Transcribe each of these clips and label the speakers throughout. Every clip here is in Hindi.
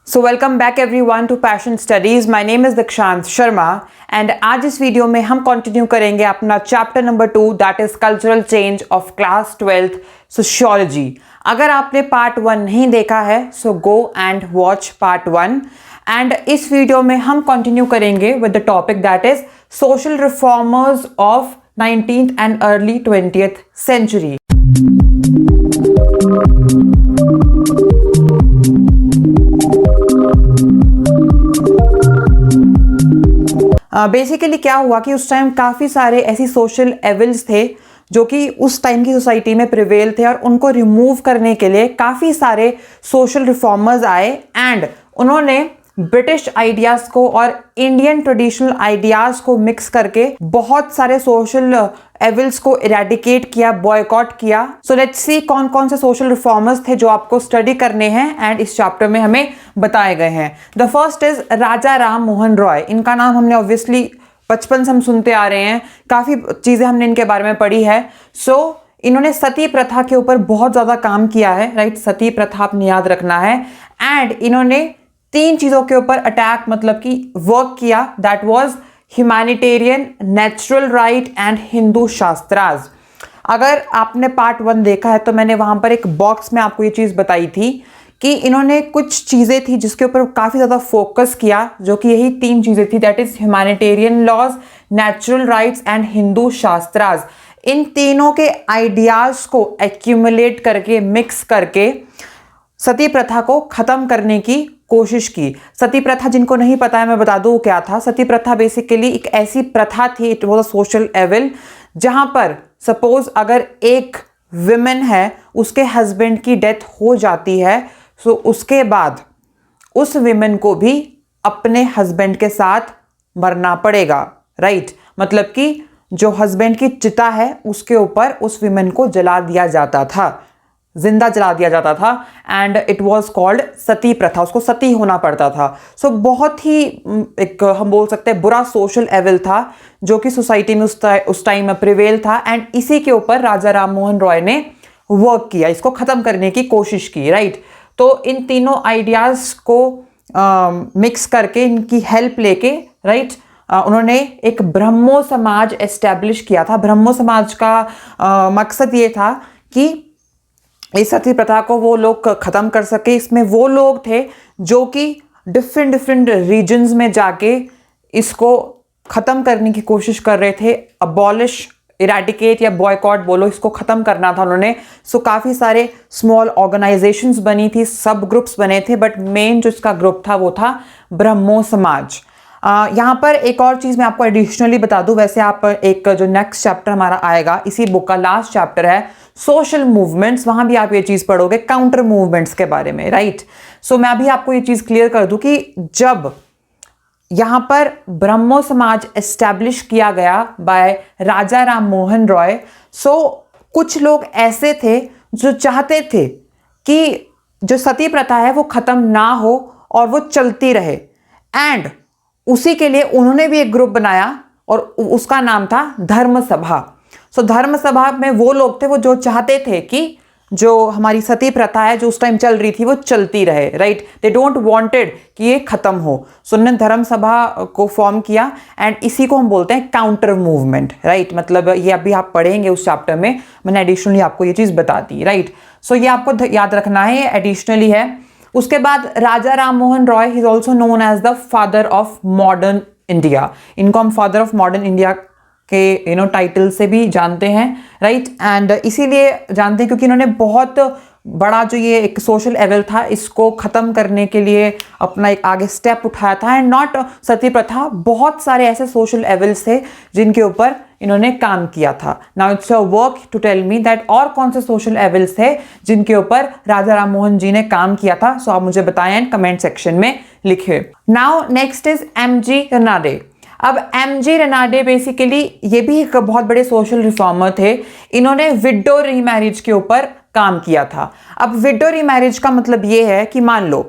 Speaker 1: So welcome back everyone to Passion Studies. My name is Dikshant Sharma and आज इस वीडियो में हम कंटिन्यू करेंगे अपना chapter number 2 that is cultural change of class 12th sociology. अगर आपने पार्ट 1 नहीं देखा है so go and watch part 1 and इस वीडियो में हम कंटिन्यू करेंगे with the topic that is social reformers of 19th and early 20th century. Basically क्या हुआ कि उस टाइम काफ़ी सारे ऐसी सोशल एविल्स थे जो कि उस टाइम की सोसाइटी में प्रिवेल थे और उनको रिमूव करने के लिए काफ़ी सारे सोशल रिफॉर्मर्स आए एंड उन्होंने ब्रिटिश आइडियाज़ को और इंडियन ट्रेडिशनल आइडियाज़ को मिक्स करके बहुत सारे सोशल एविल्स को इरेडिकेट किया, बॉयकॉट किया। सो लेट्स सी कौन कौन से सोशल रिफॉर्मर्स थे जो आपको स्टडी करने हैं एंड इस चैप्टर में हमें बताए गए हैं। द फर्स्ट इज राजा राम मोहन रॉय। इनका नाम हमने ऑब्वियसली बचपन से हम सुनते आ रहे हैं, काफ़ी चीज़ें हमने इनके बारे में पढ़ी है। सो इन्होंने सती प्रथा के ऊपर बहुत ज़्यादा काम किया है, राइट। सती प्रथा आपने याद रखना है एंड इन्होंने 3 चीज़ों के ऊपर अटैक मतलब कि वर्क किया, that was humanitarian, natural right and Hindu shastras. अगर आपने पार्ट 1 देखा है तो मैंने वहाँ पर एक बॉक्स में आपको ये चीज़ बताई थी कि इन्होंने कुछ चीज़ें थी जिसके ऊपर काफ़ी ज़्यादा फोकस किया, जो कि यही 3 चीज़ें थी, that is humanitarian laws, natural rights and Hindu shastras. इन तीनों के आइडियाज़ को एक्यूमुलेट करके, मिक्स करके सती प्रथा को ख़त्म करने की कोशिश की। सती प्रथा जिनको नहीं पता है मैं बता दूँ क्या था। सती प्रथा बेसिकली एक ऐसी प्रथा थी, it was a social evil, जहाँ पर सपोज अगर एक विमेन है, उसके हस्बैंड की डेथ हो जाती है, सो उसके बाद उस विमेन को भी अपने हस्बैंड के साथ मरना पड़ेगा, राइट। मतलब कि जो हस्बैंड की चिता है उसके ऊपर उस विमेन को जला दिया जाता था, जिंदा जला दिया जाता था एंड इट वाज कॉल्ड सती प्रथा। उसको सती होना पड़ता था। सो बहुत ही एक हम बोल सकते हैं बुरा सोशल एविल था जो कि सोसाइटी में उस टाइम में प्रिवेल था एंड इसी के ऊपर राजा राम मोहन रॉय ने वर्क किया, इसको ख़त्म करने की कोशिश की, राइट। तो इन तीनों आइडियाज़ को मिक्स करके, इनकी हेल्प लेके, राइट, उन्होंने एक ब्रह्मो समाज एस्टैब्लिश किया था। ब्रह्मो समाज का मकसद ये था कि इस सती प्रथा को वो लोग ख़त्म कर सके। इसमें वो लोग थे जो कि डिफरेंट रीजन्स में जाके इसको ख़त्म करने की कोशिश कर रहे थे। अबॉलिश, इरेडिकेट या बॉयकॉट बोलो, इसको ख़त्म करना था उन्होंने। सो काफ़ी सारे स्मॉल ऑर्गेनाइजेशंस बनी थी, सब ग्रुप्स बने थे, बट मेन जो इसका ग्रुप था वो था ब्रह्मो समाज। यहाँ पर एक और चीज़ मैं आपको एडिशनली बता दूँ, वैसे आप एक जो नेक्स्ट चैप्टर हमारा आएगा, इसी बुक का लास्ट चैप्टर है सोशल मूवमेंट्स, वहाँ भी आप ये चीज़ पढ़ोगे काउंटर मूवमेंट्स के बारे में, राइट। सो मैं अभी आपको ये चीज़ क्लियर कर दूँ कि जब यहाँ पर ब्रह्मो समाज एस्टैब्लिश किया गया बाय राजा राम मोहन रॉय, सो कुछ लोग ऐसे थे जो चाहते थे कि जो सती प्रथा है वो ख़त्म ना हो और वो चलती रहे एंड उसी के लिए उन्होंने भी एक ग्रुप बनाया और उसका नाम था धर्म सभा। सो धर्म सभा में वो लोग थे वो जो चाहते थे कि जो हमारी सती प्रथा है जो उस टाइम चल रही थी वो चलती रहे, राइट। दे डोंट वांटेड कि ये ख़त्म हो। सो उन्होंने धर्म सभा को फॉर्म किया एंड इसी को हम बोलते हैं काउंटर मूवमेंट, राइट। मतलब ये अभी आप पढ़ेंगे उस चैप्टर में, मैंने एडिशनली आपको ये चीज़ बता दी, राइट। सो ये आपको याद रखना है, ये एडिशनली है। उसके बाद Raja Ram Mohan Roy is also known as the father of modern India. इनको हम फादर ऑफ मॉडर्न इंडिया के टाइटल से भी जानते हैं, राइट। एंड इसीलिए जानते हैं क्योंकि इन्होंने बहुत बड़ा जो ये एक सोशल एविल था इसको ख़त्म करने के लिए अपना एक आगे स्टेप उठाया था एंड नॉट सती प्रथा, बहुत सारे ऐसे सोशल एविल्स थे जिनके ऊपर इन्होंने काम किया था। Now it's your work to tell me that और कौन से सोशल एविल्स थे जिनके ऊपर राजा राम मोहन जी ने काम किया था। सो आप मुझे बताएं एंड कमेंट सेक्शन में लिखे। Now next is MG Ranade. अब एमजी रेनाडे बेसिकली ये भी एक बहुत बड़े सोशल रिफॉर्मर थे। इन्होंने विडो रीमैरिज के ऊपर काम किया था। अब विडो रीमैरिज का मतलब ये है कि मान लो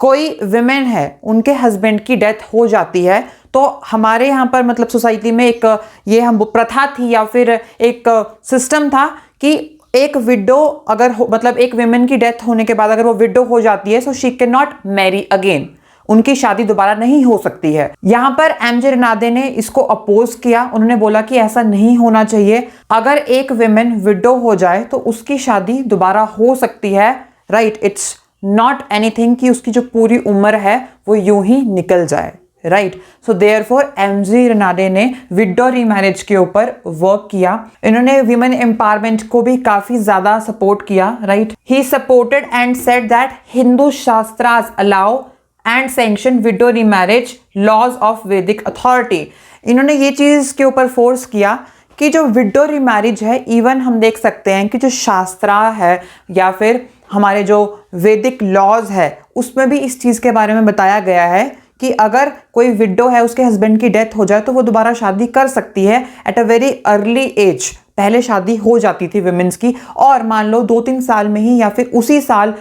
Speaker 1: कोई विमेन है, उनके हस्बैंड की डेथ हो जाती है, तो हमारे यहाँ पर मतलब सोसाइटी में एक ये हम प्रथा थी या फिर एक सिस्टम था कि एक विडो अगर मतलब एक विमेन की डेथ होने के बाद अगर वो विडो हो जाती है, so she can not marry again, उनकी शादी दोबारा नहीं हो सकती है। यहाँ पर एमजे रनादे ने इसको अपोज किया। उन्होंने बोला कि ऐसा नहीं होना चाहिए, अगर एक विमेन विडो हो जाए तो उसकी शादी दोबारा हो सकती है, राइट। इट्स नॉट एनीथिंग कि उसकी जो पूरी उम्र है वो यूं ही निकल जाए, राइट। सो देयरफॉर एमजे रनादे ने विडो रीमैरिज के ऊपर वर्क किया। इन्होंने विमेन एम्पावरमेंट को भी काफी ज्यादा सपोर्ट किया, right. He supported and said that Hindu shastras allow and sanction widow remarriage laws of Vedic authority. इन्होंने ये चीज के ऊपर फोर्स किया कि जो विडो रीमैरिज है, इवन हम देख सकते हैं कि जो शास्त्रा है या फिर हमारे जो वैदिक लॉज है उसमें भी इस चीज के बारे में बताया गया है कि अगर कोई विडो है, उसके हस्बैंड की डेथ हो जाए तो वो दोबारा शादी कर सकती है at a very early age. पहले शादी हो जाती थी विमेंस की, और मान लो 2-3 साल में ही या फिर उसी साल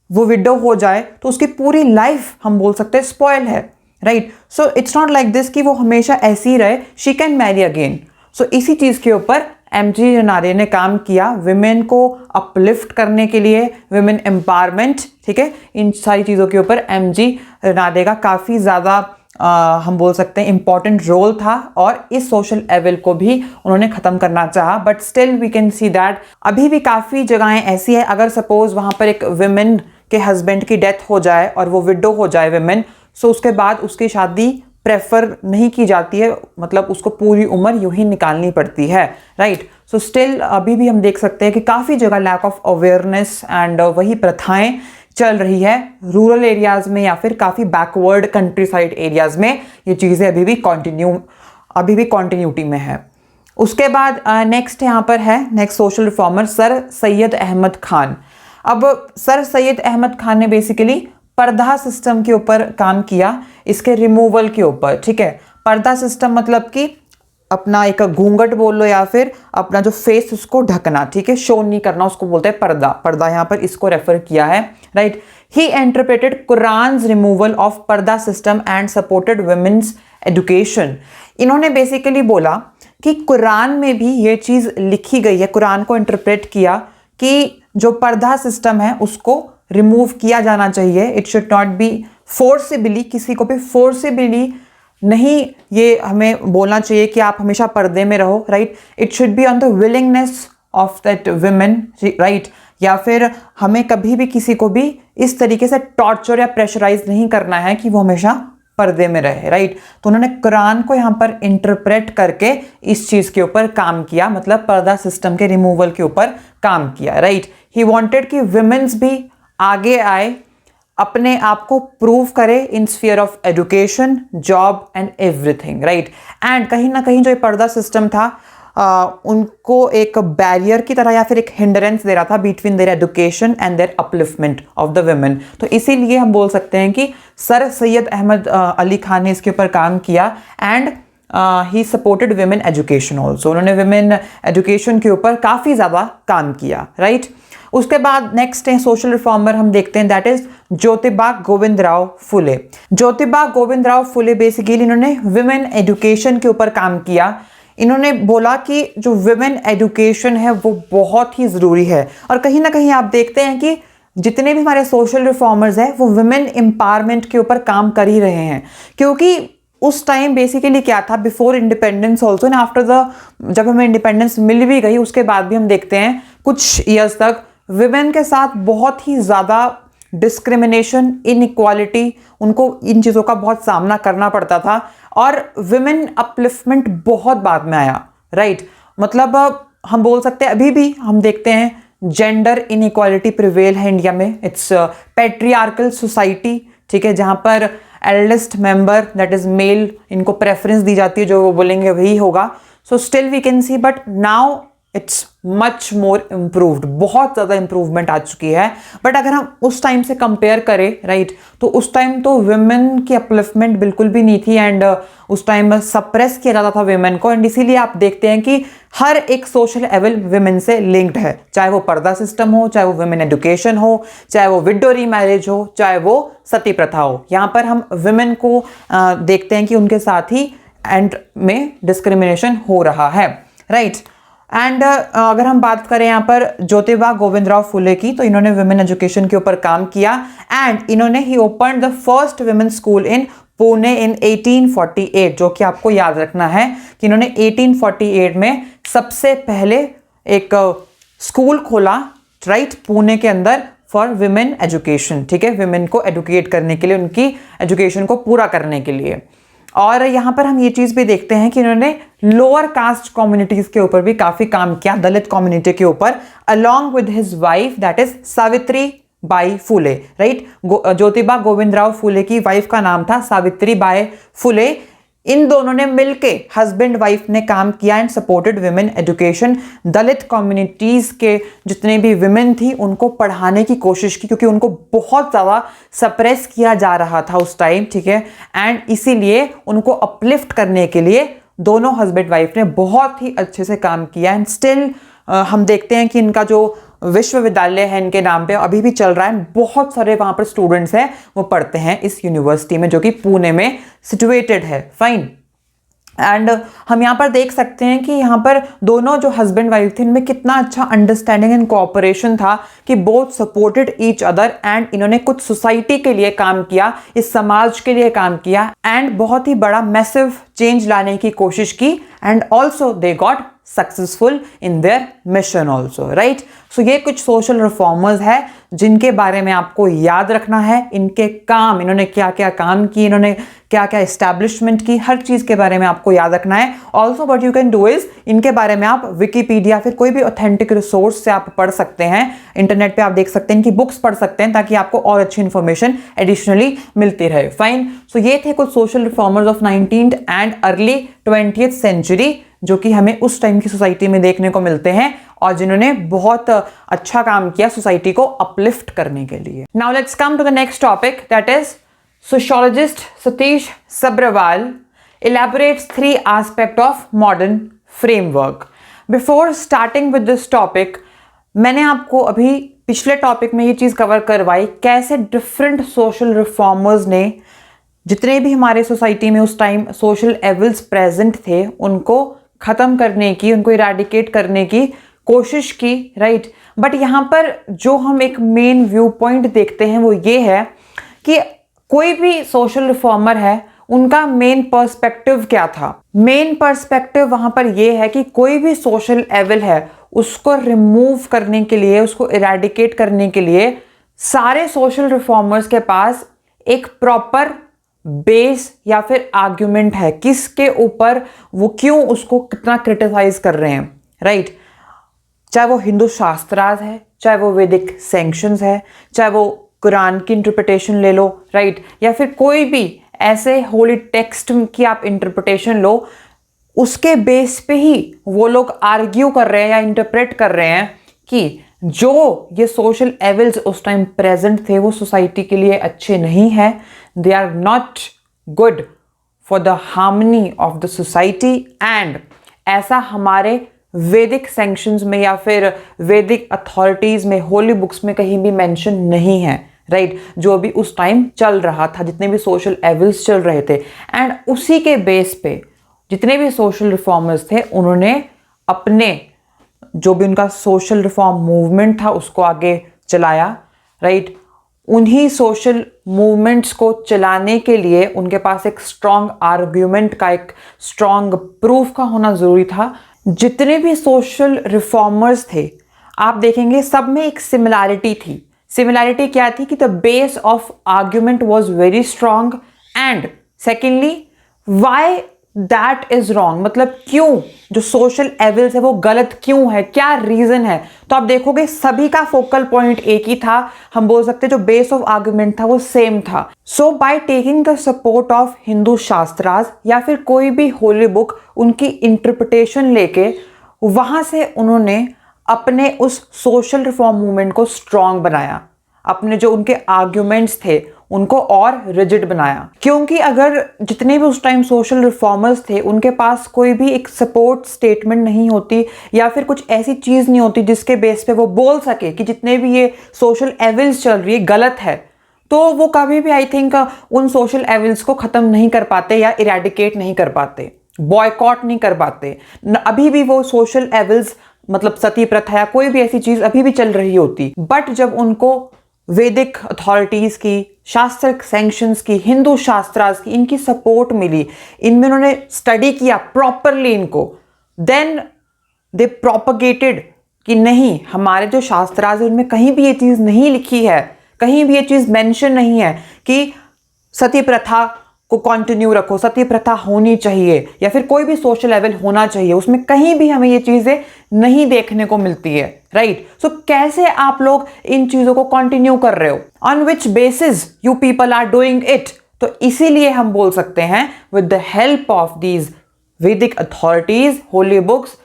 Speaker 1: वो विडो हो जाए तो उसकी पूरी लाइफ हम बोल सकते हैं स्पॉइल है, right. So it's not like this कि वो हमेशा ऐसी ही रहे, शी कैन मैरी अगेन। सो इसी चीज के ऊपर एमजे रनादे ने काम किया, विमेन को अपलिफ्ट करने के लिए, विमेन एम्पावरमेंट, ठीक है। इन सारी चीज़ों के ऊपर एमजे रनादे का काफ़ी ज़्यादा हम बोल सकते हैं इम्पॉर्टेंट रोल था, और इस सोशल एविल को भी उन्होंने ख़त्म करना चाहा। But still we can see that अभी भी काफ़ी जगहें ऐसी है, अगर सपोज वहाँ पर एक विमेन के हस्बैंड की डेथ हो जाए और वो विडो हो जाए विमेन, सो उसके बाद उसकी शादी प्रेफर नहीं की जाती है, मतलब उसको पूरी उम्र यूं ही निकालनी पड़ती है, राइट। सो स्टिल अभी भी हम देख सकते हैं कि काफ़ी जगह लैक ऑफ अवेयरनेस एंड वही प्रथाएं चल रही है रूरल एरियाज़ में या फिर काफ़ी बैकवर्ड कंट्री साइड एरियाज़ में। ये चीज़ें अभी भी कॉन्टिन्यूटी में है। उसके बाद नेक्स्ट यहाँ पर है next social reformer sir Syed Ahmad Khan. अब सर सैयद अहमद खान ने बेसिकली पर्दा सिस्टम के ऊपर काम किया, इसके रिमूवल के ऊपर, ठीक है। पर्दा सिस्टम मतलब कि अपना एक घूंघट बोल लो या फिर अपना जो फेस उसको ढकना, ठीक है, शो नहीं करना, उसको बोलते हैं पर्दा। पर्दा यहाँ पर इसको रेफर किया है, right. He interpreted Quran's removal of purdah system and supported women's education. इन्होंने बेसिकली बोला कि कुरान में भी ये चीज़ लिखी गई है, कुरान को इंटरप्रेट किया कि जो पर्दा सिस्टम है उसको रिमूव किया जाना चाहिए। It should not be forcibly, किसी को भी फोर्सिबली नहीं ये हमें बोलना चाहिए कि आप हमेशा पर्दे में रहो, right. It should be on the willingness of that women, right. या फिर हमें कभी भी किसी को भी इस तरीके से टॉर्चर या प्रेशराइज नहीं करना है कि वो हमेशा पर्दे में रहे, राइट। तो उन्होंने कुरान को यहाँ पर इंटरप्रेट करके इस चीज़ के ऊपर काम किया, मतलब पर्दा सिस्टम के रिमूवल के ऊपर काम किया, राइट। ही वॉन्टेड कि विमेन्स भी आगे आए, अपने आप को प्रूव करे in sphere of education, job and everything, right. And कहीं ना कहीं जो ये पर्दा सिस्टम था उनको एक बैरियर की तरह या फिर एक हिंडरेंस दे रहा था between their education and their upliftment of the women. तो इसीलिए हम बोल सकते हैं कि सर सैयद अहमद अली खान ने इसके ऊपर काम किया and he supported women education also. उन्होंने विमेन एजुकेशन के ऊपर काफ़ी ज़्यादा काम किया, राइट। उसके बाद नेक्स्ट है सोशल रिफॉर्मर हम देखते हैं, that is Jyotiba Govindrao Phule. Jyotiba Govindrao Phule basically इन्होंने विमेन एजुकेशन के ऊपर काम किया। इन्होंने बोला कि जो विमेन एजुकेशन है वो बहुत ही ज़रूरी है, और कहीं ना कहीं आप देखते हैं कि जितने भी हमारे सोशल रिफॉर्मर्स हैं वो विमेन एम्पावरमेंट के ऊपर काम कर ही रहे हैं, क्योंकि उस टाइम बेसिकली क्या था, before independence also and after the, जब हमें इंडिपेंडेंस मिल भी गई उसके बाद भी हम देखते हैं कुछ ईयर्स तक विमेन के साथ बहुत ही ज़्यादा डिस्क्रिमिनेशन, इनइक्वालिटी, उनको इन चीज़ों का बहुत सामना करना पड़ता था, और विमेन अपलिफ्टमेंट बहुत बाद में आया, राइट। मतलब हम बोल सकते हैं अभी भी हम देखते हैं जेंडर इनइक्वालिटी प्रिवेल है इंडिया में। इट्स पैट्रियार्कल सोसाइटी, ठीक है, जहाँ पर eldest member that is male, इनको प्रेफरेंस दी जाती है, जो वो बोलेंगे वही होगा। So still we can see, but now it's much more improved, बहुत ज़्यादा इम्प्रूवमेंट आ चुकी है। बट अगर हम उस टाइम से कंपेयर करें, राइट, तो उस टाइम तो विमेन की अपलिफ्टमेंट बिल्कुल भी नहीं थी, एंड उस टाइम सप्रेस किया जाता था विमेन को, एंड इसीलिए आप देखते हैं कि हर एक सोशल एवल विमेन से लिंक्ड है, चाहे वो पर्दा सिस्टम हो, चाहे वो विमेन एजुकेशन हो, चाहे वो विडो रीमैरिज हो, चाहे वो सती प्रथा हो। यहाँ पर हम विमेन को देखते हैं कि उनके साथ ही एंड में डिस्क्रिमिनेशन हो रहा है, राइट। एंड अगर हम बात करें यहाँ पर ज्योतिबा गोविंदराव फुले की, तो इन्होंने वुमेन एजुकेशन के ऊपर काम किया एंड इन्होंने ही open the first women school in Pune in 1848, जो कि आपको याद रखना है कि इन्होंने 1848 में सबसे पहले एक स्कूल खोला, राइट, पुणे के अंदर फॉर विमेन एजुकेशन, ठीक है, विमेन को एडुकेट करने के लिए, उनकी एजुकेशन को पूरा करने के लिए। और यहाँ पर हम ये चीज़ भी देखते हैं कि इन्होंने लोअर कास्ट कम्युनिटीज़ के ऊपर भी काफ़ी काम किया, दलित कम्युनिटी के ऊपर, along with his wife that is Savitri Bai Phule, right. Jyotiba Govindrao Phule की वाइफ का नाम था सावित्री बाई फुले। इन दोनों ने मिलके, हस्बैंड वाइफ ने काम किया and supported women education. Dalit communities के जितने भी विमेन थी उनको पढ़ाने की कोशिश की, क्योंकि उनको बहुत ज़्यादा सप्रेस किया जा रहा था उस टाइम, ठीक है। एंड इसीलिए उनको अपलिफ्ट करने के लिए दोनों हस्बैंड वाइफ ने बहुत ही अच्छे से काम किया। एंड स्टिल हम देखते हैं कि इनका जो विश्वविद्यालय है इनके नाम पे अभी भी चल रहा है, बहुत सारे वहाँ पर स्टूडेंट्स हैं वो पढ़ते हैं इस यूनिवर्सिटी में, जो कि पुणे में सिचुएटेड है, फाइन। एंड हम यहाँ पर देख सकते हैं कि यहाँ पर दोनों जो हस्बैंड वाइफ थे इनमें कितना अच्छा अंडरस्टैंडिंग एंड कोऑपरेशन था कि both supported each other and इन्होंने कुछ सोसाइटी के लिए काम किया, इस समाज के लिए काम किया एंड बहुत ही बड़ा मैसिव चेंज लाने की कोशिश की and also they got successful in their mission also, right. So ये कुछ सोशल रिफॉर्मर्स है जिनके बारे में आपको याद रखना है, इनके काम, इन्होंने क्या क्या काम किए, इन्होंने क्या क्या एस्टैब्लिशमेंट की, हर चीज़ के बारे में आपको याद रखना है। Also what you can do is, इनके बारे में आप विकीपीडिया फिर कोई भी ऑथेंटिक रिसोर्स से आप पढ़ सकते हैं, इंटरनेट पे आप देख सकते हैं, इनकी बुक्स पढ़ सकते हैं, ताकि आपको और अच्छी इंफॉर्मेशन एडिशनली मिलती रहे, फाइन। सो ये थे कुछ social reformers of 19th and early 20th century, जो कि हमें उस टाइम की सोसाइटी में देखने को मिलते हैं और जिन्होंने बहुत अच्छा काम किया सोसाइटी को अपलिफ्ट करने के लिए। Now let's come to the next topic, that is sociologist Satish Sabharwal elaborates 3 aspects of modern framework. Before starting with this topic, मैंने आपको अभी पिछले टॉपिक में ये चीज़ कवर करवाई कैसे डिफरेंट सोशल रिफॉर्मर्स ने, जितने भी हमारे सोसाइटी में उस टाइम सोशल एविल्स प्रेजेंट थे, उनको ख़त्म करने की, उनको इराडिकेट करने की कोशिश की, राइट। बट यहाँ पर जो हम एक मेन व्यू पॉइंट देखते हैं वो ये है कि कोई भी सोशल रिफॉर्मर है, उनका मेन पर्सपेक्टिव क्या था। मेन पर्सपेक्टिव वहाँ पर ये है कि कोई भी सोशल एविल है उसको रिमूव करने के लिए, उसको इराडिकेट करने के लिए सारे सोशल रिफॉर्मर्स के पास एक प्रॉपर बेस या फिर आर्ग्यूमेंट है, किसके ऊपर वो क्यों उसको कितना क्रिटिसाइज कर रहे हैं, राइट। चाहे वो हिंदू शास्त्रार्थ है, चाहे वो वैदिक सैंक्शंस है, चाहे वो कुरान की इंटरप्रिटेशन ले लो, राइट, या फिर कोई भी ऐसे होली टेक्स्ट की आप इंटरप्रिटेशन लो, उसके बेस पे ही वो लोग आर्ग्यू कर रहे हैं या इंटरप्रेट कर रहे हैं कि जो ये सोशल एविल्स उस टाइम प्रेजेंट थे वो सोसाइटी के लिए अच्छे नहीं है, they are not good for the harmony of the society. And ऐसा हमारे वैदिक सैंक्शंस में या फिर वैदिक अथॉरिटीज़ में, होली बुक्स में कहीं भी मेंशन नहीं है, राइट, जो भी उस टाइम चल रहा था, जितने भी सोशल एविल्स चल रहे थे। एंड उसी के बेस पे जितने भी सोशल रिफॉर्मर्स थे उन्होंने अपने जो भी उनका सोशल रिफॉर्म मूवमेंट था उसको आगे चलाया, राइट। उन्हीं सोशल मूवमेंट्स को चलाने के लिए उनके पास एक स्ट्रॉन्ग आर्ग्यूमेंट का, एक स्ट्रॉन्ग प्रूफ का होना ज़रूरी था। जितने भी सोशल रिफॉर्मर्स थे आप देखेंगे सब में एक सिमिलैरिटी थी। सिमिलैरिटी क्या थी कि the base of argument was very strong and secondly why that is wrong, मतलब क्यों जो सोशल एविल्स है वो गलत क्यों है, क्या रीजन है। तो आप देखोगे सभी का फोकल पॉइंट एक ही था, हम बोल सकते जो बेस ऑफ आर्ग्यूमेंट था वो सेम था। So by taking the support of Hindu shastras या फिर कोई भी होली बुक, उनकी इंटरप्रिटेशन लेके वहां से उन्होंने अपने उस सोशल रिफॉर्म मूवमेंट को स्ट्रॉन्ग बनाया, अपने जो उनके आर्ग्यूमेंट्स थे उनको और रिजिड बनाया। क्योंकि अगर जितने भी उस टाइम सोशल रिफॉर्मर्स थे उनके पास कोई भी एक सपोर्ट स्टेटमेंट नहीं होती या फिर कुछ ऐसी चीज़ नहीं होती जिसके बेस पे वो बोल सके कि जितने भी ये सोशल एविल्स चल रही है गलत है, तो वो कभी भी आई थिंक उन सोशल एविल्स को ख़त्म नहीं कर पाते या इरेडिकेट नहीं कर पाते, बॉयकॉट नहीं कर पाते। अभी भी वो सोशल एविल्स मतलब सती प्रथा या कोई भी ऐसी चीज अभी भी चल रही होती, बट जब उनको वैदिक अथॉरिटीज की, शास्त्र सैंक्शंस की, हिंदू शास्त्रास की, इनकी सपोर्ट मिली, इनमें उन्होंने स्टडी किया प्रॉपरली इनको, देन दे प्रोपगेटेड कि नहीं, हमारे जो शास्त्रास है उनमें कहीं भी ये चीज नहीं लिखी है, कहीं भी ये चीज मेंशन नहीं है कि सती प्रथा को कंटिन्यू रखो, सती प्रथा होनी चाहिए या फिर कोई भी सोशल लेवल होना चाहिए, उसमें कहीं भी हमें ये चीजें नहीं देखने को मिलती है, राइट। सो कैसे आप लोग इन चीजों को कंटिन्यू कर रहे हो, on which basis you people are doing it. तो इसीलिए हम बोल सकते हैं with the help of these Vedic authorities, holy books,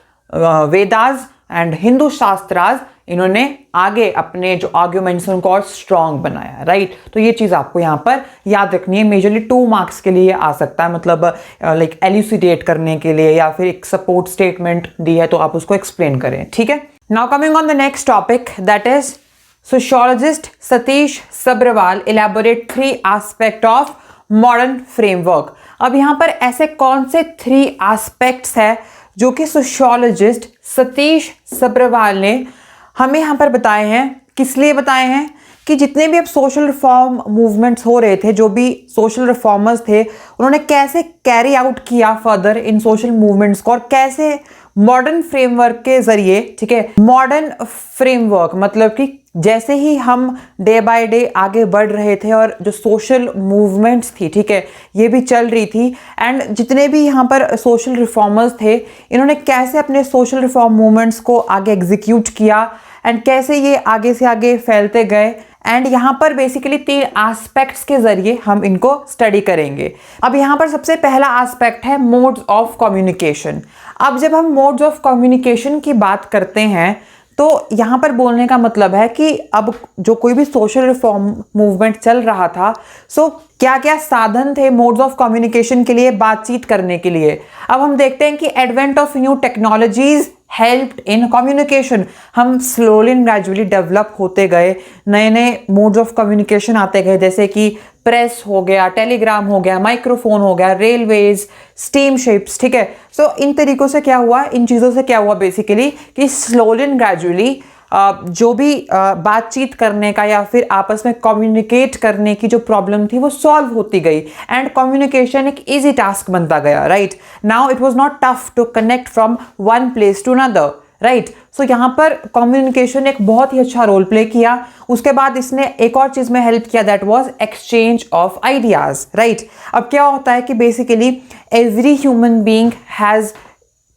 Speaker 1: Vedas and Hindu shastras, इन्होंने आगे अपने जो आर्ग्यूमेंट्स उनको और स्ट्रॉन्ग बनाया, राइट। तो ये चीज आपको यहाँ पर याद रखनी है। मेजरली 2 मार्क्स के लिए आ सकता है, मतलब लाइक एल्यूसिडेट करने के लिए, या फिर एक सपोर्ट स्टेटमेंट दी है तो आप उसको एक्सप्लेन करें, ठीक है। Now coming on the next topic, that is sociologist Satish Sabharwal elaborate 3 aspect of modern framework. अब यहाँ पर ऐसे कौन से 3 एस्पेक्ट्स है जो कि सोशियोलॉजिस्ट सतीश सब्रवाल ने हमें यहाँ पर बताए हैं। किस लिए बताए हैं कि जितने भी अब सोशल रिफॉर्म मूवमेंट्स हो रहे थे, जो भी सोशल रिफॉर्मर्स थे, उन्होंने कैसे कैरी आउट किया फर्दर इन सोशल मूवमेंट्स को, और कैसे मॉडर्न फ्रेमवर्क के जरिए, ठीक है, मॉडर्न फ्रेमवर्क मतलब कि जैसे ही हम डे बाय डे आगे बढ़ रहे थे और जो सोशल मूवमेंट्स थी, ठीक है, ये भी चल रही थी, एंड जितने भी यहाँ पर सोशल रिफॉर्मर्स थे, इन्होंने कैसे अपने सोशल रिफॉर्म मूवमेंट्स को आगे एग्जीक्यूट किया एंड कैसे ये आगे से आगे फैलते गए। एंड यहाँ पर बेसिकली 3 एस्पेक्ट्स के जरिए हम इनको स्टडी करेंगे। अब यहाँ पर सबसे पहला एस्पेक्ट है मोड्स ऑफ कम्युनिकेशन। अब जब हम मोड्स ऑफ कम्युनिकेशन की बात करते हैं तो यहाँ पर बोलने का मतलब है कि अब जो कोई भी सोशल रिफॉर्म मूवमेंट चल रहा था, सो क्या क्या साधन थे मोड्स ऑफ कम्युनिकेशन के लिए, बातचीत करने के लिए। अब हम देखते हैं कि advent of new technologies helped in communication. हम स्लोली एंड ग्रेजुअली डेवलप होते गए, नए नए मोड्स ऑफ कम्युनिकेशन आते गए, जैसे कि प्रेस हो गया, टेलीग्राम हो गया, माइक्रोफोन हो गया, रेलवेज, स्टीम शिप्स, ठीक है। सो इन तरीकों से क्या हुआ, इन चीज़ों से क्या हुआ बेसिकली कि स्लोली एंड ग्रेजुअली जो भी बातचीत करने का या फिर आपस में कम्युनिकेट करने की जो प्रॉब्लम थी वो सॉल्व होती गई, एंड कम्युनिकेशन एक इजी टास्क बनता गया, right. Now it was not tough to connect from one place to another, right. So यहाँ पर कम्युनिकेशन एक बहुत ही अच्छा रोल प्ले किया। उसके बाद इसने एक और चीज में हेल्प किया, that was exchange of ideas, right. अब क्या होता है कि basically every human being has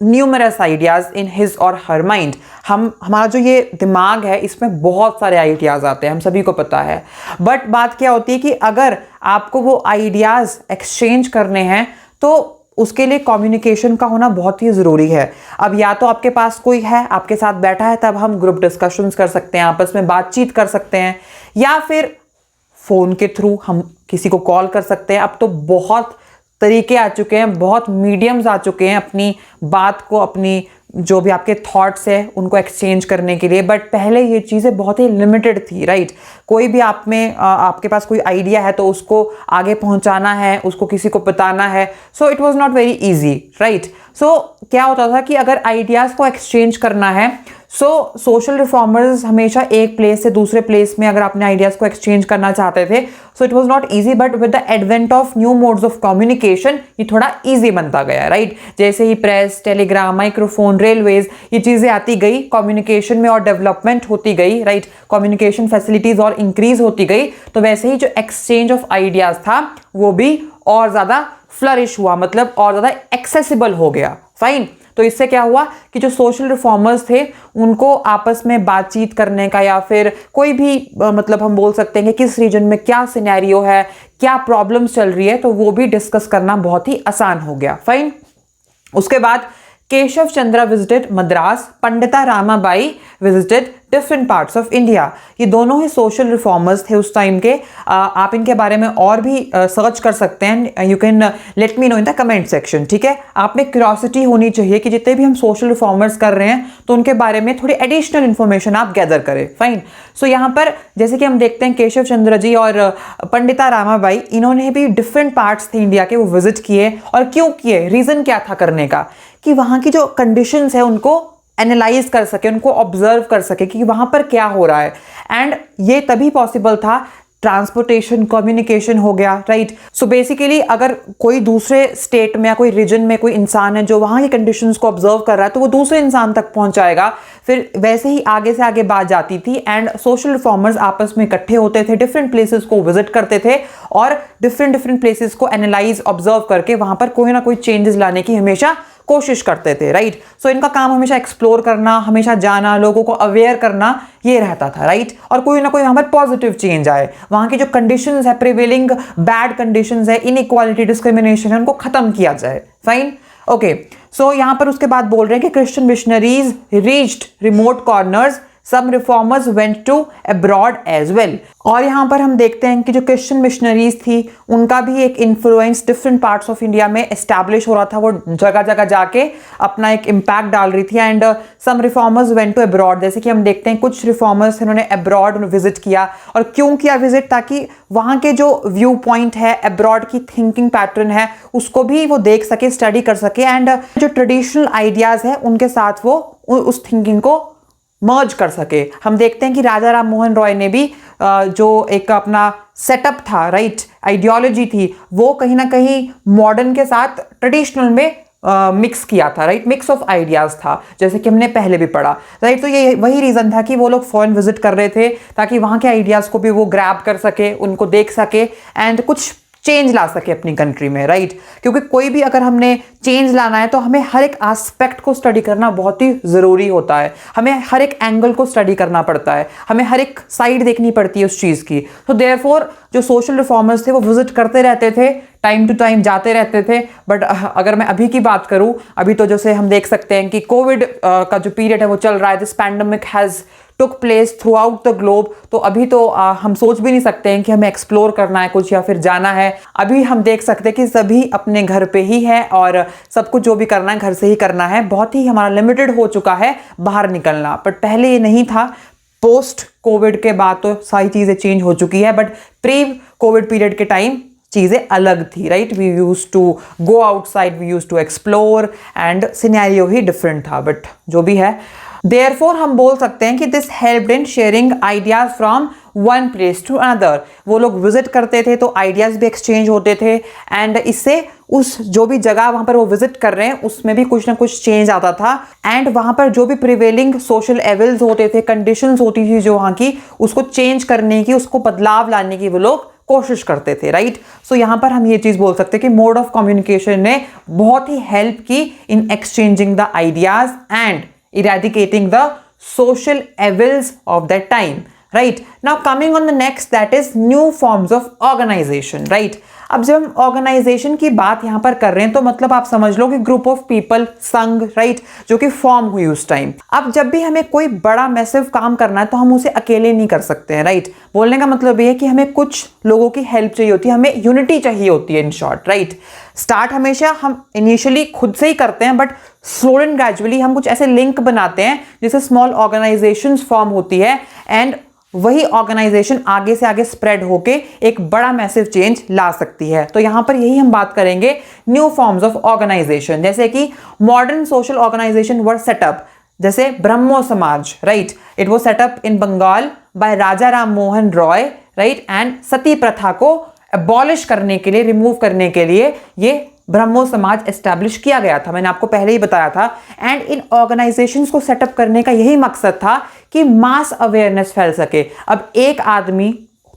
Speaker 1: numerous ideas in his और हर माइंड। हमारा जो ये दिमाग है इसमें बहुत सारे आइडियाज आते हैं, हम सभी को पता है। बट बात क्या होती है कि अगर आपको वो आइडियाज एक्सचेंज करने हैं तो उसके लिए कम्युनिकेशन का होना बहुत ही ज़रूरी है। अब या तो आपके पास कोई है, आपके साथ बैठा है, तब हम ग्रुप डिस्कशंस कर सकते हैं, आपस में बातचीत कर सकते हैं, या फिर फ़ोन के थ्रू हम किसी को कॉल कर सकते हैं। अब तो बहुत तरीके आ चुके हैं, बहुत मीडियम्स आ चुके हैं अपनी बात को, अपनी जो भी आपके थॉट्स है उनको एक्सचेंज करने के लिए। बट पहले ये चीज़ें बहुत ही लिमिटेड थी, राइट। कोई भी आप में आपके पास कोई आइडिया है तो उसको आगे पहुंचाना है, उसको किसी को बताना है, so it was not very easy, right. So क्या होता था कि अगर आइडियाज़ को एक्सचेंज करना है, सो सोशल रिफॉर्मर्स हमेशा एक प्लेस से दूसरे प्लेस में अगर अपने आइडियाज़ को एक्सचेंज करना चाहते थे, सो it was not easy. But with the advent of new modes of communication ये थोड़ा इजी बनता गया, राइट। जैसे ही प्रेस, टेलीग्राम, माइक्रोफोन, रेलवेज, ये चीज़ें आती गई, कम्युनिकेशन में और डेवलपमेंट होती गई, राइट। कम्युनिकेशन फैसिलिटीज़ और इंक्रीज होती गई, तो वैसे ही जो एक्सचेंज ऑफ आइडियाज़ था वो भी और ज़्यादा फ्लरिश हुआ, मतलब और ज़्यादा एक्सेसिबल हो गया, फाइन। तो इससे क्या हुआ कि जो सोशल रिफॉर्मर्स थे उनको आपस में बातचीत करने का, या फिर कोई भी मतलब हम बोल सकते हैं कि किस रीजन में क्या सिनेरियो है, क्या प्रॉब्लम्स चल रही है, तो वो भी डिस्कस करना बहुत ही आसान हो गया, फाइन। उसके बाद केशव चंद्र visited Madras, Pandita Ramabai visited different parts of India. ये दोनों ही सोशल रिफॉर्मर्स थे उस टाइम के। आप इनके बारे में और भी सर्च कर सकते हैं, you can let me know in the comment section, ठीक है। आप में क्यूरियोसिटी होनी चाहिए कि जितने भी हम सोशल रिफॉर्मर्स कर रहे हैं तो उनके बारे में थोड़ी एडिशनल इन्फॉर्मेशन आप गैदर करें, फाइन। सो यहाँ पर जैसे कि हम देखते हैं केशव चंद्र जी और पंडिता रामाबाई, इन्होंने भी डिफरेंट पार्ट्स थे इंडिया के वो विजिट किए। और क्यों किए, रीजन क्या था करने का, कि वहाँ की जो कंडीशंस है उनको एनालाइज कर सके, उनको ऑब्जर्व कर सके कि वहाँ पर क्या हो रहा है। एंड ये तभी पॉसिबल था, ट्रांसपोर्टेशन, कम्युनिकेशन हो गया, राइट। सो बेसिकली अगर कोई दूसरे स्टेट में या कोई रीजन में कोई इंसान है जो वहाँ की कंडीशंस को ऑब्जर्व कर रहा है तो वो दूसरे इंसान तक पहुँचाएगा। फिर वैसे ही आगे से आगे बात जाती थी एंड सोशल रिफॉर्मर्स आपस में इकट्ठे होते थे, डिफरेंट प्लेसेस को विजिट करते थे और डिफरेंट प्लेसेस को एनालाइज, ऑब्जर्व करके वहाँ पर कोई ना कोई चेंजेस लाने की हमेशा कोशिश करते थे, राइट। सो इनका काम हमेशा एक्सप्लोर करना, हमेशा जाना, लोगों को अवेयर करना, ये रहता था, राइट। और कोई ना कोई वहाँ पर पॉजिटिव चेंज आए, वहाँ की जो कंडीशंस है, प्रिवेलिंग बैड कंडीशंस है, इनइक्वालिटी, डिस्क्रिमिनेशन है, उनको खत्म किया जाए, फाइन, ओके। सो यहाँ पर उसके बाद बोल रहे हैं कि Christian missionaries reached remote corners, some reformers went to abroad as well। और यहाँ पर हम देखते हैं कि जो क्रिश्चियन मिशनरीज थी उनका भी एक influence different parts of India में एस्टैब्लिश हो रहा था, वो जगह जगह जाके अपना एक इम्पैक्ट डाल रही थी। And some reformers went to abroad, जैसे कि हम देखते हैं कुछ रिफॉर्मर्स इन्होंने अब्रॉड विजिट किया। और क्यों किया विजिट, ताकि वहाँ के जो व्यू पॉइंट है, अब्रॉड की थिंकिंग पैटर्न है, उसको भी वो देख सके, स्टडी कर सके एंड जो ट्रेडिशनल आइडियाज है उनके साथ वो उस थिंकिंग को मर्ज कर सके। हम देखते हैं कि राजा राम मोहन रॉय ने भी जो एक अपना सेटअप था, राइट, आइडियोलॉजी थी, वो कहीं ना कहीं मॉडर्न के साथ ट्रेडिशनल में मिक्स किया था, राइट, मिक्स ऑफ आइडियाज था, जैसे कि हमने पहले भी पढ़ा, राइट। तो ये वही रीजन था कि वो लोग फॉरेन विजिट कर रहे थे ताकि वहाँ के आइडियाज को भी वो ग्रैब कर सके, उनको देख सके एंड कुछ चेंज ला सके अपनी कंट्री में, राइट। क्योंकि कोई भी अगर हमने चेंज लाना है तो हमें हर एक एस्पेक्ट को स्टडी करना बहुत ही ज़रूरी होता है, हमें हर एक एंगल को स्टडी करना पड़ता है, हमें हर एक साइड देखनी पड़ती है उस चीज़ की। तो देयरफॉर जो सोशल रिफॉर्मर्स थे वो विजिट करते रहते थे, टाइम टू टाइम जाते रहते थे। बट अगर मैं अभी की बात करूं, अभी तो जैसे हम देख सकते हैं कि कोविड का जो पीरियड है वो चल रहा है, this pandemic has took place through out the globe. तो अभी तो हम सोच भी नहीं सकते हैं कि हमें एक्सप्लोर करना है कुछ या फिर जाना है। अभी हम देख सकते हैं कि सभी अपने घर पे ही है और सब कुछ जो भी करना है घर से ही करना है। बहुत ही हमारा लिमिटेड हो चुका है बाहर निकलना, बट पहले ये नहीं था। पोस्ट कोविड के बाद तो सारी चीज़ें चेंज हो चुकी है, बट प्री कोविड पीरियड के टाइम चीज़ें अलग थी, right. We use to go outside, we use to explore and scenario ही डिफरेंट था, बट जो भी है, देयरफॉर हम बोल सकते हैं कि this helped in sharing ideas from one place to another. वो लोग विजिट करते थे तो आइडियाज भी एक्सचेंज होते थे एंड इससे उस जो भी जगह वहां पर वो विजिट कर रहे हैं उसमें भी कुछ ना कुछ चेंज आता था। एंड वहां पर जो भी प्रिवेलिंग सोशल एविल्स होते थे, कंडीशंस होती थी जो वहां की, उसको चेंज करने की, उसको बदलाव लाने की वो लोग कोशिश करते थे, राइट। सो यहाँ पर हम ये चीज़ बोल सकते हैं कि मोड ऑफ कम्युनिकेशन ने बहुत ही हेल्प की in exchanging the ideas and eradicating the social evils of that time, right। Now coming on the next, that is new forms of organization, right। अब जब हम ऑर्गेनाइजेशन की बात यहाँ पर कर रहे हैं तो मतलब आप समझ लो कि ग्रुप ऑफ पीपल, संघ, राइट, जो कि फॉर्म हुई उस टाइम। अब जब भी हमें कोई बड़ा मैसिव काम करना है तो हम उसे अकेले नहीं कर सकते हैं, राइट। बोलने का मतलब ये है कि हमें कुछ लोगों की हेल्प चाहिए होती है, हमें यूनिटी चाहिए होती है, इन शॉर्ट, राइट। स्टार्ट हमेशा हम इनिशियली खुद से ही करते हैं, बट स्लो एंड ग्रेजुअली हम कुछ ऐसे लिंक बनाते हैं जिससे स्मॉल ऑर्गेनाइजेशंस फॉर्म होती है एंड वही ऑर्गेनाइजेशन आगे से आगे स्प्रेड होके एक बड़ा मैसिव चेंज ला सकती है। तो यहां पर यही हम बात करेंगे, न्यू फॉर्म्स ऑफ ऑर्गेनाइजेशन। जैसे कि modern social organisation were set up, जैसे Brahmo Samaj, right, it was set up in Bengal by Raja Ram Mohan Roy, right. And sati प्रथा को अबॉलिश करने के लिए, रिमूव करने के लिए ये ब्रह्मो समाज एस्टैब्लिश किया गया था, मैंने आपको पहले ही बताया था। एंड इन ऑर्गेनाइजेशंस को सेटअप करने का यही मकसद था कि मास अवेयरनेस फैल सके। अब एक आदमी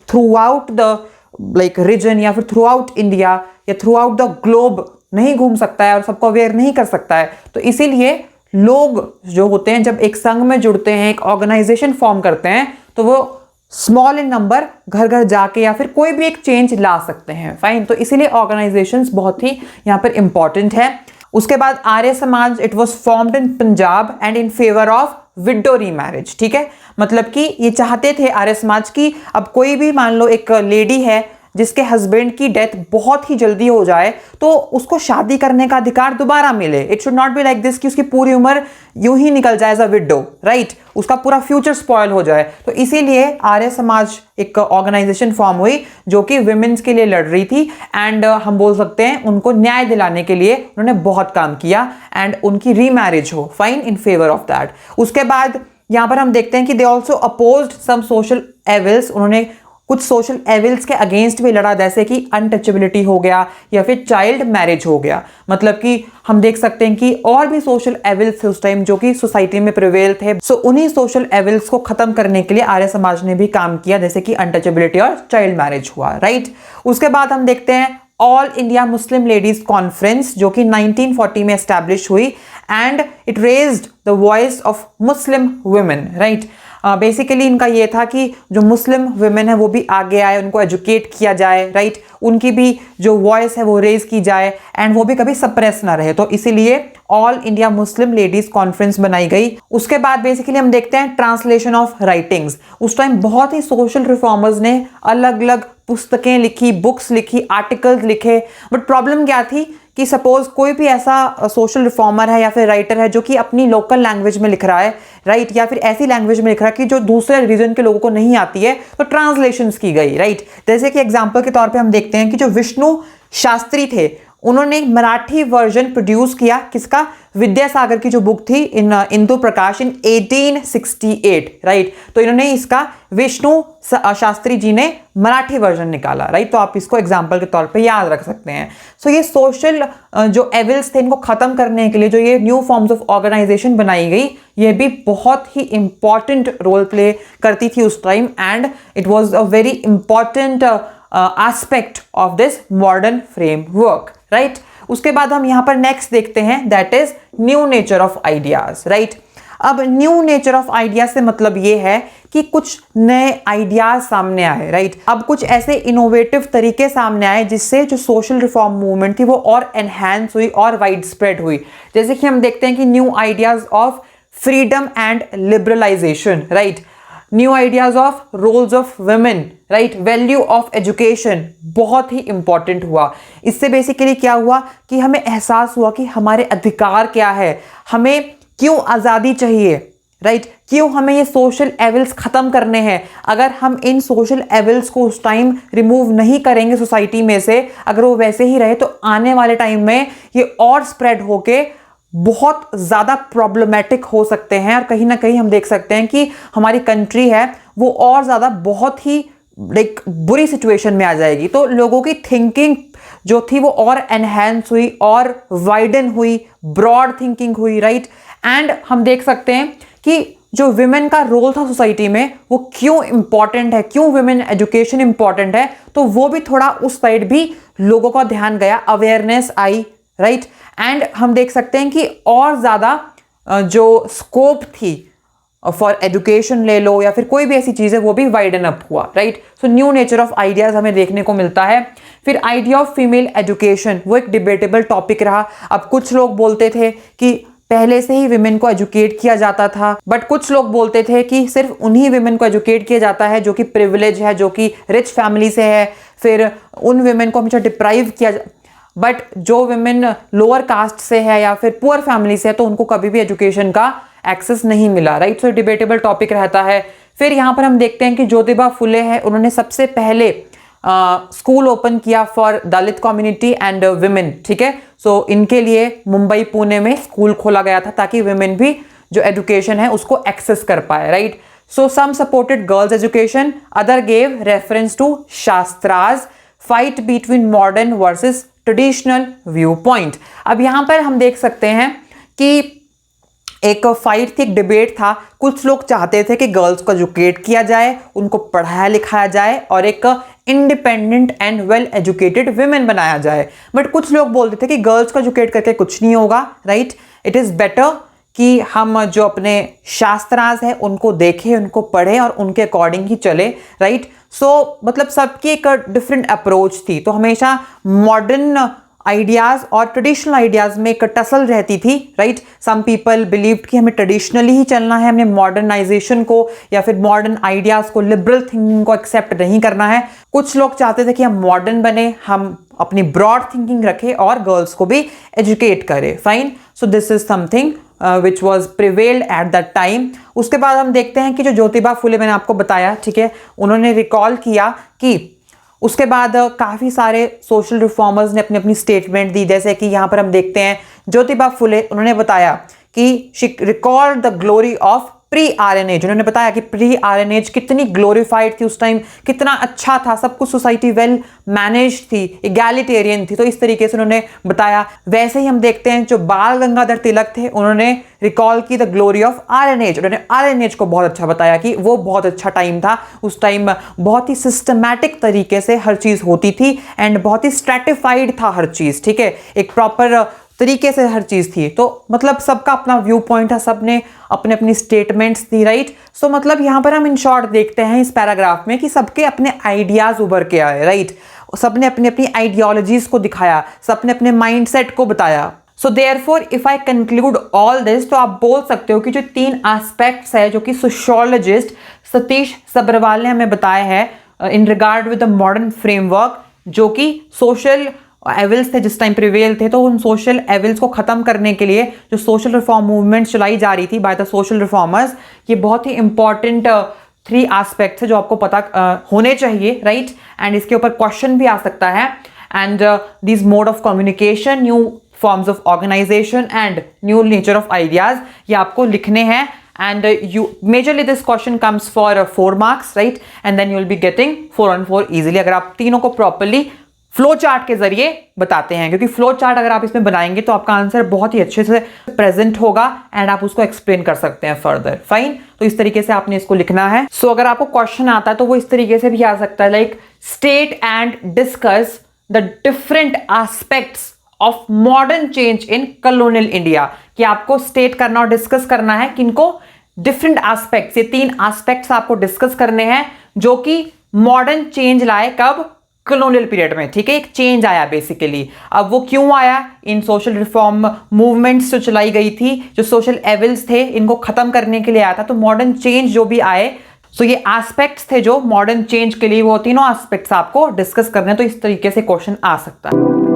Speaker 1: थ्रू आउट द रीजन या फिर थ्रू आउट इंडिया या थ्रू आउट द ग्लोब नहीं घूम सकता है और सबको अवेयर नहीं कर सकता है। तो इसीलिए लोग जो होते हैं जब एक संघ में जुड़ते हैं, एक ऑर्गेनाइजेशन फॉर्म करते हैं, तो वो स्मॉल इन नंबर घर घर जाके या फिर कोई भी एक चेंज ला सकते हैं, फाइन। तो इसीलिए ऑर्गेनाइजेशंस बहुत ही यहाँ पर इंपॉर्टेंट है। उसके बाद Arya Samaj, it was formed in Punjab and in favour of window remarriage, ठीक है। मतलब कि ये चाहते थे आर्य समाज की अब कोई भी मान लो एक लेडी है जिसके हस्बैंड की डेथ बहुत ही जल्दी हो जाए तो उसको शादी करने का अधिकार दोबारा मिले। It should not be like this कि उसकी पूरी उम्र यूं ही निकल जाए एज अ विडो, राइट, उसका पूरा फ्यूचर स्पॉयल हो जाए। तो इसीलिए आर्य समाज एक ऑर्गेनाइजेशन फॉर्म हुई जो कि विमेन्स के लिए लड़ रही थी एंड हम बोल सकते हैं उनको न्याय दिलाने के लिए उन्होंने बहुत काम किया एंड उनकी रीमैरिज हो, fine, in favour of that. उसके बाद यहां पर हम देखते हैं कि they also opposed some social evils, उन्होंने कुछ सोशल एविल्स के अगेंस्ट भी लड़ा, जैसे कि अनटचेबिलिटी हो गया या फिर चाइल्ड मैरिज हो गया। मतलब कि हम देख सकते हैं कि और भी सोशल एविल्स थे उस टाइम जो कि सोसाइटी में प्रिवेल थे। सो उन्हीं सोशल एविल्स को खत्म करने के लिए आर्य समाज ने भी काम किया, जैसे कि अनटचेबिलिटी और चाइल्ड मैरिज हुआ, राइट। उसके बाद हम देखते हैं all India Muslim ladies conference जो कि 1940 में एस्टैब्लिश हुई and it raised the voice of Muslim women, right. Basically इनका ये था कि जो मुस्लिम वुमेन है वो भी आगे आए, उनको एजुकेट किया जाए, राइट, उनकी भी जो वॉइस है वो रेज की जाए एंड वो भी कभी सप्रेस ना रहे। तो इसीलिए all India Muslim ladies conference बनाई गई। उसके बाद बेसिकली हम देखते हैं ट्रांसलेशन ऑफ राइटिंग्स। उस टाइम बहुत ही सोशल रिफॉर्मर्स ने अलग अलग पुस्तकें लिखी, बुक्स लिखी, आर्टिकल्स लिखे। बट प्रॉब्लम क्या थी कि सपोज कोई भी ऐसा सोशल रिफॉर्मर है या फिर राइटर है जो कि अपनी लोकल लैंग्वेज में लिख रहा है, राइट, या फिर ऐसी लैंग्वेज में लिख रहा है कि जो दूसरे रीजन के लोगों को नहीं आती है, तो ट्रांसलेशंस की गई, राइट। जैसे कि एग्जांपल के तौर पे हम देखते हैं कि जो विष्णु शास्त्री थे उन्होंने मराठी वर्जन प्रोड्यूस किया, किसका, विद्यासागर की जो बुक थी इन इंदु प्रकाश इन 1868, राइट। तो इन्होंने इसका विष्णु शास्त्री जी ने मराठी वर्जन निकाला, राइट। तो आप इसको एग्जांपल के तौर पे याद रख सकते हैं। सो ये सोशल जो एविल्स थे इनको खत्म करने के लिए जो ये न्यू फॉर्म्स ऑफ ऑर्गेनाइजेशन बनाई गई, ये भी बहुत ही इंपॉर्टेंट रोल प्ले करती थी उस time and it was a very important aspect of this modern framework, right. उसके बाद हम यहां पर नेक्स्ट देखते हैं, that is new nature of ideas, right. अब न्यू नेचर ऑफ आइडियाज से मतलब ये है कि कुछ नए आइडियाज सामने आए, राइट। अब कुछ ऐसे इनोवेटिव तरीके सामने आए जिससे जो सोशल रिफॉर्म मूवमेंट थी वो और एनहांस हुई और वाइड स्प्रेड हुई। जैसे कि हम देखते हैं कि new ideas of freedom and liberalisation, right, new ideas of roles of women, right, value of education बहुत ही इंपॉर्टेंट हुआ। इससे बेसिकली क्या हुआ कि हमें एहसास हुआ कि हमारे अधिकार क्या है, हमें क्यों आज़ादी चाहिए, राइट, क्यों हमें ये सोशल एविल्स खत्म करने हैं। अगर हम इन सोशल एविल्स को उस टाइम रिमूव नहीं करेंगे सोसाइटी में से, अगर वो वैसे ही रहे तो आने वाले टाइम में ये और स्प्रेड होके बहुत ज़्यादा प्रॉब्लमेटिक हो सकते हैं और कहीं ना कहीं हम देख सकते हैं कि हमारी कंट्री है वो और ज़्यादा बहुत ही लाइक बुरी सिचुएशन में आ जाएगी। तो लोगों की थिंकिंग जो थी वो और एनहेंस हुई और वाइडन हुई, ब्रॉड थिंकिंग हुई, राइट। एंड हम देख सकते हैं कि जो विमेन का रोल था सोसाइटी में वो क्यों इंपॉर्टेंट है, क्यों विमेन एजुकेशन इंपॉर्टेंट है, तो वो भी थोड़ा उस साइड भी लोगों का ध्यान गया, अवेयरनेस आई, राइट। एंड हम देख सकते हैं कि और ज़्यादा जो स्कोप थी फॉर एजुकेशन ले लो या फिर कोई भी ऐसी चीज़ है वो भी वाइडन अप हुआ, right. So new nature of ideas हमें देखने को मिलता है। फिर आइडिया ऑफ फीमेल एजुकेशन, वो एक डिबेटेबल टॉपिक रहा। अब कुछ लोग बोलते थे कि पहले से ही विमेन को एजुकेट किया जाता था, बट कुछ लोग बोलते थे कि सिर्फ उन्हीं विमेन को एजुकेट किया जाता है जो कि प्रिविलेज है, जो कि रिच फैमिली से है, फिर उन विमेन को हमेशा डिप्राइव किया बट जो विमेन लोअर कास्ट से है या फिर पुअर फैमिली से है तो उनको कभी भी एजुकेशन का एक्सेस नहीं मिला, राइट। सो डिबेटेबल टॉपिक रहता है। फिर यहाँ पर हम देखते हैं कि ज्योतिबा फुले है, उन्होंने सबसे पहले स्कूल ओपन किया for Dalit community and women, ठीक है। सो इनके लिए मुंबई पुणे में स्कूल खोला गया था ताकि विमेन भी जो एजुकेशन है उसको एक्सेस कर पाए, right. So some supported girls education, other gave reference to shastras, fight between modern versus traditional view point. अब यहां पर हम देख सकते हैं कि एक फाइट थी, एक डिबेट था। कुछ लोग चाहते थे कि गर्ल्स को एजुकेट किया जाए, उनको पढ़ाया लिखाया जाए और एक independent and well educated women बनाया जाए। बट कुछ लोग बोलते थे कि गर्ल्स को एजुकेट करके कुछ नहीं होगा, राइट। इट इज़ बेटर कि हम जो अपने शास्त्रास है उनको देखें, उनको पढ़ें और उनके अकॉर्डिंग ही चले, राइट। सो मतलब सबकी एक डिफरेंट अप्रोच थी। तो हमेशा मॉडर्न आइडियाज और ट्रेडिशनल आइडियाज में एक टसल रहती थी, राइट। सम पीपल बिलीव्ड कि हमें ट्रेडिशनली ही चलना है, हमें मॉडर्नाइजेशन को या फिर मॉडर्न आइडियाज को, लिबरल थिंकिंग को एक्सेप्ट नहीं करना है। कुछ लोग चाहते थे कि हम मॉडर्न बने, हम अपनी ब्रॉड थिंकिंग रखें और गर्ल्स को भी एजुकेट करें। Fine, so this is something which was prevailed at that time. उसके बाद हम देखते हैं कि जो ज्योतिबा फुले मैंने आपको बताया, ठीक है, उन्होंने रिकॉल किया कि उसके बाद काफ़ी सारे सोशल रिफॉर्मर्स ने अपनी अपनी स्टेटमेंट दी। जैसे कि यहाँ पर हम देखते हैं ज्योतिबा फुले, उन्होंने बताया कि she recalled the glory of pre Aryan. उन्होंने बताया कि प्री आर्यन कितनी ग्लोरीफाइड थी उस टाइम, कितना अच्छा था, सब कुछ सोसाइटी वेल मैनेज थी, इगैलिटेरियन थी। तो इस तरीके से उन्होंने बताया। वैसे ही हम देखते हैं जो बाल गंगाधर तिलक थे, उन्होंने रिकॉल की the glory of Aryan age. उन्होंने आर्यन एज को बहुत अच्छा बताया कि वो बहुत अच्छा टाइम था। उस टाइम बहुत ही सिस्टमैटिक तरीके से हर चीज़ होती थी एंड बहुत ही स्ट्रेटिफाइड था हर चीज़, ठीक है, एक प्रॉपर तरीके से हर चीज़ थी। तो मतलब सबका अपना व्यू पॉइंट था, सबने अपने अपनी स्टेटमेंट्स दी, राइट। सो मतलब यहाँ पर हम इन शॉर्ट देखते हैं इस पैराग्राफ में कि सबके अपने आइडियाज़ उभर के आए, राइट। सबने अपनी अपनी आइडियोलॉजीज़ को दिखाया, सबने अपने माइंडसेट को बताया। So therefore if I conclude all this, तो आप बोल सकते हो कि जो 3 एस्पेक्ट्स है जो कि सोशियोलॉजिस्ट सतीश सब्रवाल ने हमें बताया है in regard with the modern framework, जो कि सोशल एविल्स थे जिस टाइम प्रिवेल थे, तो उन सोशल एविल्स को खत्म करने के लिए जो सोशल रिफॉर्म मूवमेंट चलाई जा रही थी बाय द सोशल रिफॉर्मर्स, ये बहुत ही इंपॉर्टेंट 3 एस्पेक्ट्स है जो आपको पता होने चाहिए, राइट। एंड इसके ऊपर क्वेश्चन भी आ सकता है। And this mode of communication, new forms of organisation and new nature of ideas, ये आपको लिखने हैं। And you majorly this question comes for 4 marks, right? And then you will be getting 4 on 4 easily अगर आप तीनों को properly फ्लो चार्ट के जरिए बताते हैं, क्योंकि फ्लो चार्ट अगर आप इसमें बनाएंगे तो आपका आंसर बहुत ही अच्छे से प्रेजेंट होगा एंड आप उसको एक्सप्लेन कर सकते हैं फर्दर। फाइन, तो इस तरीके से आपने इसको लिखना है। सो अगर आपको क्वेश्चन आता है तो वो इस तरीके से भी आ सकता है, like state and discuss the different aspects of modern change in colonial India, कि आपको स्टेट करना और डिस्कस करना है किनको, डिफरेंट एस्पेक्ट्स, ये 3 एस्पेक्ट्स आपको डिस्कस करने हैं जो कि मॉडर्न चेंज लाए, कब, कॉलोनियल पीरियड में, ठीक है, एक चेंज आया बेसिकली। अब वो क्यों आया, इन सोशल रिफॉर्म मूवमेंट्स जो चलाई गई थी, जो सोशल एविल्स थे, इनको खत्म करने के लिए आया था। तो मॉडर्न चेंज जो भी आए, सो ये एस्पेक्ट्स थे जो मॉडर्न चेंज के लिए, वो तीनों एस्पेक्ट्स आपको डिस्कस करने हैं। तो इस तरीके से क्वेश्चन आ सकता है।